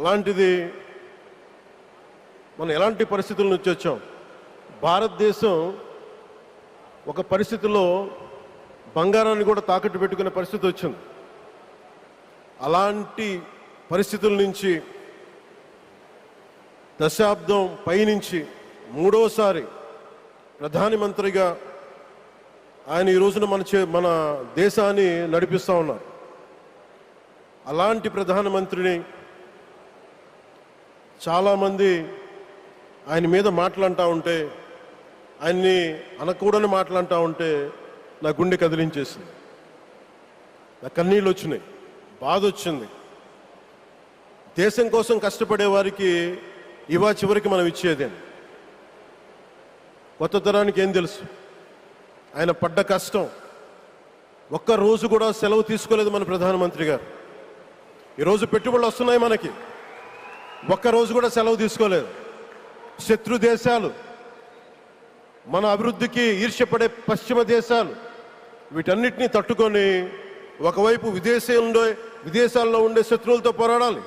అలాంటిది మనం ఎలాంటి పరిస్థితుల నుంచి వచ్చాం? భారతదేశం ఒక పరిస్థితిలో బంగారాన్ని కూడా తాకట్టు పెట్టుకునే పరిస్థితి వచ్చింది. అలాంటి పరిస్థితుల నుంచి దశాబ్దం పైనుంచి మూడోసారి ప్రధానమంత్రిగా ఆయన ఈ రోజున మన దేశాన్ని నడిపిస్తూ ఉన్నారు. అలాంటి ప్రధానమంత్రిని చాలామంది ఆయన మీద మాట్లాడుతూ ఉంటే, ఆయన్ని అనకూడని మాట్లాడుతూ ఉంటే నా గుండె కదిలించేసింది, నా కన్నీళ్ళు వచ్చినాయి, బాధ వచ్చింది. దేశం కోసం కష్టపడే వారికి ఇవా చివరికి మనం ఇచ్చేదే. కొత్త తరానికి ఏం తెలుసు? ఆయన పడ్డ కష్టం. ఒక్క రోజు కూడా సెలవు తీసుకోలేదు మన ప్రధానమంత్రి గారు. ఈరోజు పెట్టుబడులు వస్తున్నాయి మనకి, ఒక్కరోజు కూడా సెలవు తీసుకోలేదు. శత్రు దేశాలు, మన అభివృద్ధికి ఈర్ష్యపడే పశ్చిమ దేశాలు, వీటన్నిటినీ తట్టుకొని ఒకవైపు విదేశాల్లో ఉండే శత్రువులతో పోరాడాలి,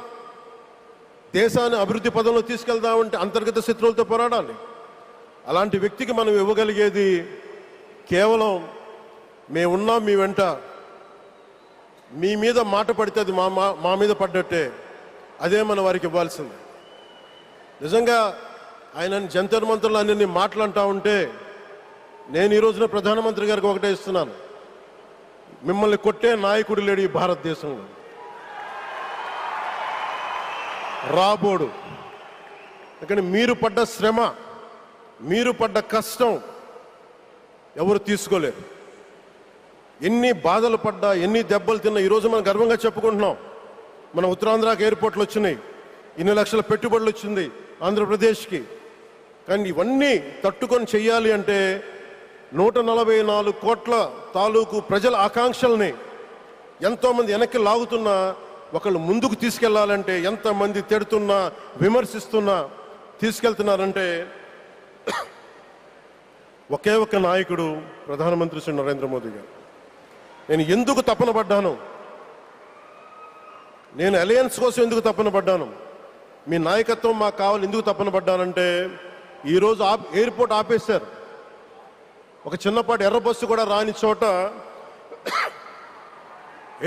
దేశాన్ని అభివృద్ధి పదంలో తీసుకెళ్దామంటే అంతర్గత శత్రువులతో పోరాడాలి. అలాంటి వ్యక్తికి మనం ఇవ్వగలిగేది కేవలం మేమున్నాం మీ వెంట, మీ మీద మాట పడితే అది మా మీద పడ్డట్టే, అదే మన వారికి ఇవ్వాల్సింది. నిజంగా ఆయన జంతర్ మంతర్లు అన్ని మాట్లాడుతూ ఉంటే నేను ఈ రోజున ప్రధానమంత్రి గారికి ఒకటే ఇస్తున్నాను, మిమ్మల్ని కొట్టే నాయకుడు లేడు ఈ భారతదేశంలో, రాబోడు. కానీ మీరు పడ్డ శ్రమ, మీరు పడ్డ కష్టం ఎవరు తీసుకోలేరు. ఎన్ని బాధలు పడ్డా, ఎన్ని దెబ్బలు తిన్నా ఈరోజు మనం గర్వంగా చెప్పుకుంటున్నాం. మన ఉత్తరాంధ్రకి ఎయిర్పోర్ట్లు వచ్చినాయి, ఇన్ని లక్షల పెట్టుబడులు వచ్చింది ఆంధ్రప్రదేశ్కి. కానీ ఇవన్నీ తట్టుకొని చెయ్యాలి అంటే 144 కోట్ల తాలూకు ప్రజల ఆకాంక్షల్ని ఎంతోమంది వెనక్కి లాగుతున్నా, ఒకళ్ళు ముందుకు తీసుకెళ్లాలంటే ఎంతమంది తిడుతున్నా విమర్శిస్తున్నా తీసుకెళ్తున్నారంటే ఒకే ఒక్క నాయకుడు ప్రధానమంత్రి శ్రీ నరేంద్ర మోదీ గారు. నేను ఎందుకు తపన పడ్డాను, నేను అలయన్స్ కోసం ఎందుకు తపన పడ్డాను, మీ నాయకత్వం మాకు కావాలి ఎందుకు తపన పడ్డానంటే, ఈరోజు ఎయిర్పోర్ట్ ఆపేశారు. ఒక చిన్నపాటి ఎర్ర బస్సు కూడా రాని చోట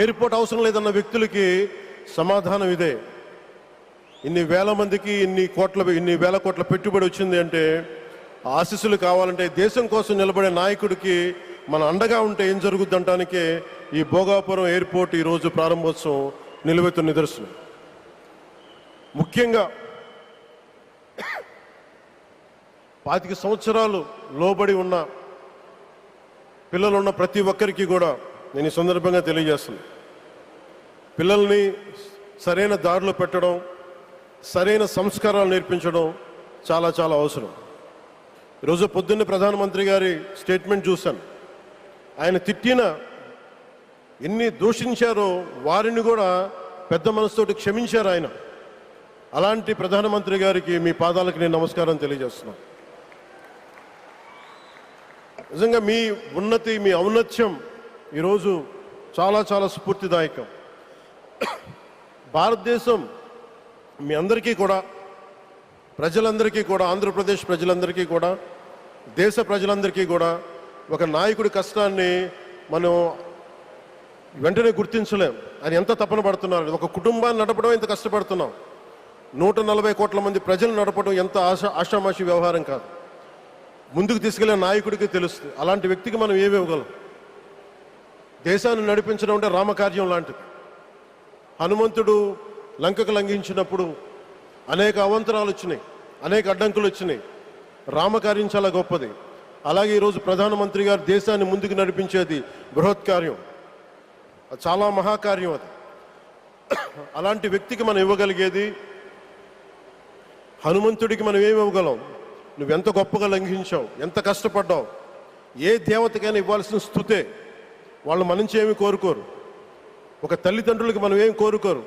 ఎయిర్పోర్ట్ అవసరం లేదన్న వ్యక్తులకి సమాధానం ఇదే. ఇన్ని వేల మందికి ఇన్ని వేల కోట్ల పెట్టుబడి వచ్చింది అంటే ఆశీస్సులు కావాలంటే, దేశం కోసం నిలబడే నాయకుడికి మన అండగా ఉంటే ఏం జరుగుద్ది అంటానికే ఈ భోగాపురం ఎయిర్పోర్ట్ ఈరోజు ప్రారంభోత్సవం నిలువెత్తు నిదర్శనం. ముఖ్యంగా 25 సంవత్సరాలు లోబడి ఉన్న పిల్లలున్న ప్రతి ఒక్కరికి కూడా నేను ఈ సందర్భంగా తెలియజేస్తున్నాను, పిల్లల్ని సరైన దారిలో పెట్టడం, సరైన సంస్కారాలు నేర్పించడం చాలా చాలా అవసరం. ఈరోజు పొద్దున్నే ప్రధానమంత్రి గారి స్టేట్మెంట్ చూశాను. ఆయన తిట్టిన, ఎన్ని దూషించారో వారిని కూడా పెద్ద మనసుతోటి క్షమించారు ఆయన. అలాంటి ప్రధానమంత్రి గారికి మీ పాదాలకు నేను నమస్కారం తెలియజేస్తున్నాను. నిజంగా మీ ఉన్నతి, మీ ఔన్నత్యం ఈరోజు చాలా చాలా స్ఫూర్తిదాయకం. భారతదేశం మీ అందరికీ కూడా, ప్రజలందరికీ కూడా, ఆంధ్రప్రదేశ్ ప్రజలందరికీ కూడా, దేశ ప్రజలందరికీ కూడా ఒక నాయకుడి కష్టాన్ని మనం వెంటనే గుర్తించలేం. ఆయన ఎంత తపన పడుతున్నారు. ఒక కుటుంబాన్ని నడపడం ఎంత కష్టపడుతున్నాం, 140 కోట్ల మంది ప్రజలు నడపడం ఎంత ఆషామాషి వ్యవహారం కాదు. ముందుకు తీసుకెళ్లే నాయకుడికి తెలుస్తుంది. అలాంటి వ్యక్తికి మనం ఏమి ఇవ్వగలం? దేశాన్ని నడిపించడం అంటే రామకార్యం లాంటిది. హనుమంతుడు లంకకు లంఘించినప్పుడు అనేక అవంతరాలు వచ్చినాయి, అనేక అడ్డంకులు వచ్చినాయి. రామకార్యం చాలా గొప్పది. అలాగే ఈరోజు ప్రధానమంత్రి గారు దేశాన్ని ముందుకు నడిపించేది బృహత్కార్యం, చాలా మహాకార్యం అది. అలాంటి వ్యక్తికి మనం ఇవ్వగలిగేది, హనుమంతుడికి మనం ఏమి ఇవ్వగలం? నువ్వెంత గొప్పగా లంఘించావు, ఎంత కష్టపడ్డావు. ఏ దేవతకైనా ఇవ్వాల్సిన స్తుతే. వాళ్ళు మన నుంచి ఏమి కోరుకోరు. ఒక తల్లిదండ్రులకి మనం ఏమి కోరుకోరు,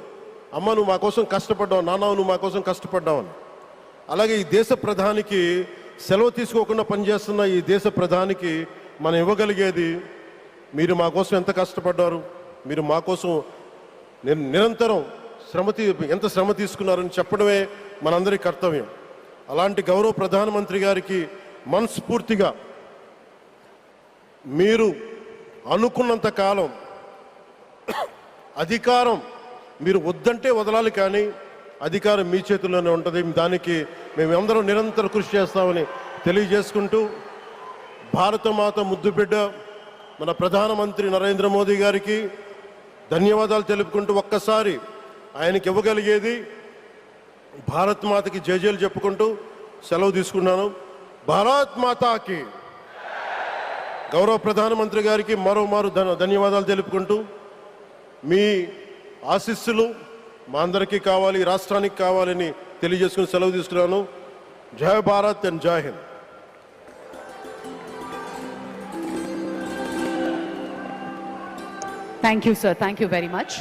అమ్మ నువ్వు మా కోసం కష్టపడ్డావు, నాన్న నువ్వు మా కోసం కష్టపడ్డావు అని. అలాగే ఈ దేశ ప్రధానికి, సెలవు తీసుకోకుండా పనిచేస్తున్న ఈ దేశ ప్రధానికి మనం ఇవ్వగలిగేది, మీరు మా కోసం ఎంత కష్టపడ్డారు, మీరు మా కోసం నిరంతరం ఎంత శ్రమ తీసుకున్నారని చెప్పడమే మనందరి కర్తవ్యం. అలాంటి గౌరవ ప్రధానమంత్రి గారికి మనస్ఫూర్తిగా మీరు అనుకున్నంత కాలం అధికారం మీరు వద్దంటే వదలాలి, కానీ అధికారం మీ చేతుల్లోనే ఉంటుంది. దానికి మేమందరం నిరంతర కృషి చేస్తామని తెలియజేసుకుంటూ, భారతమాత ముద్దుబిడ్డ మన ప్రధానమంత్రి నరేంద్ర మోదీ గారికి ధన్యవాదాలు తెలుపుకుంటూ, ఒక్కసారి ఆయనకి ఇవ్వగలిగేది భారత్ మాతకి జయజయలు చెప్పుకుంటూ సెలవు తీసుకున్నాను. భారత్ మాతాకి. గౌరవ ప్రధానమంత్రి గారికి మరోమారు ధన్యవాదాలు తెలుపుకుంటూ, మీ ఆశీస్సులు మా అందరికీ కావాలి, రాష్ట్రానికి కావాలని తెలియజేసుకుని సెలవు తీసుకున్నాను. జై భారత్ అండ్ జై Hind. Thank you sir, thank you very much.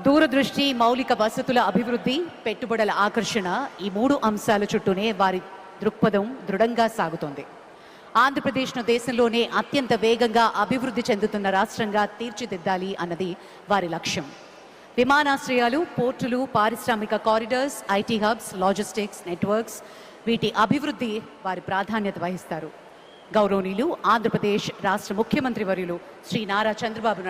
దూరదృష్టి, మౌలిక వసతుల అభివృద్ధి, పెట్టుబడుల ఆకర్షణ, ఈ 3 అంశాల చుట్టూనే వారి దృక్పథం దృఢంగా సాగుతోంది. ఆంధ్రప్రదేశ్ను దేశంలోనే అత్యంత వేగంగా అభివృద్ధి చెందుతున్న రాష్ట్రంగా తీర్చిదిద్దాలి అన్నది వారి లక్ష్యం. విమానాశ్రయాలు, పోర్టులు, పారిశ్రామిక corridors, IT hubs, logistics networks, వీటి అభివృద్ధి వారి ప్రాధాన్యత వహిస్తారు. గౌరవనీయులు ఆంధ్రప్రదేశ్ రాష్ట్ర ముఖ్యమంత్రి వర్యులు శ్రీ నారా చంద్రబాబు